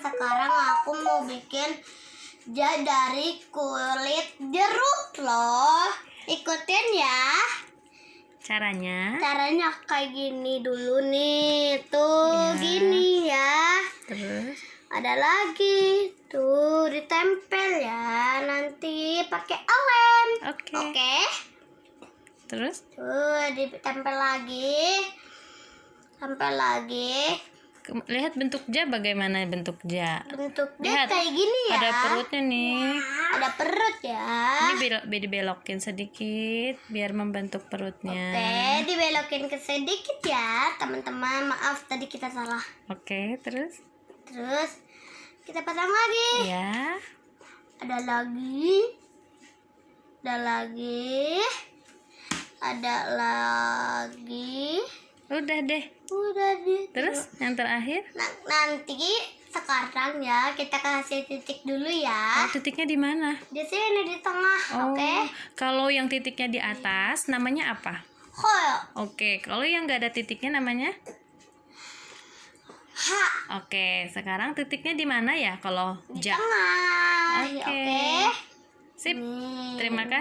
sekarang aku mau bikin dari kulit jeruk loh. Ikutin ya. Caranya Kayak gini dulu nih. Tuh, Ya. gini ya. terus Ada lagi. Tuh, ditempel ya. Nanti pakai lem. Oke. Oke. Terus Tuh, ditempel lagi. Tempel lagi. lihat bentuk ja, bagaimana bentuk ja. Bentuknya Lihat, kayak gini ya. ada perutnya nih. Ada perut ya. Ini dibelokin sedikit biar membentuk perutnya. Oke, dibelokin ke sedikit ya, teman-teman. Maaf tadi kita salah. Oke, terus Terus kita pasang lagi. ya. Ada lagi. Ada lagi. Ada lagi. Udah deh. Udah deh. Terus yang terakhir, Nanti sekarang ya kita kasih titik dulu ya. titiknya di mana? Di sini di tengah, oke? Kalau yang titiknya di atas namanya apa? Hol. Oke, kalau yang nggak ada titiknya namanya? H. Oke, sekarang titiknya di mana ya kalau Di ja? tengah. Oke. Oke. Sip. Nih. Terima kasih.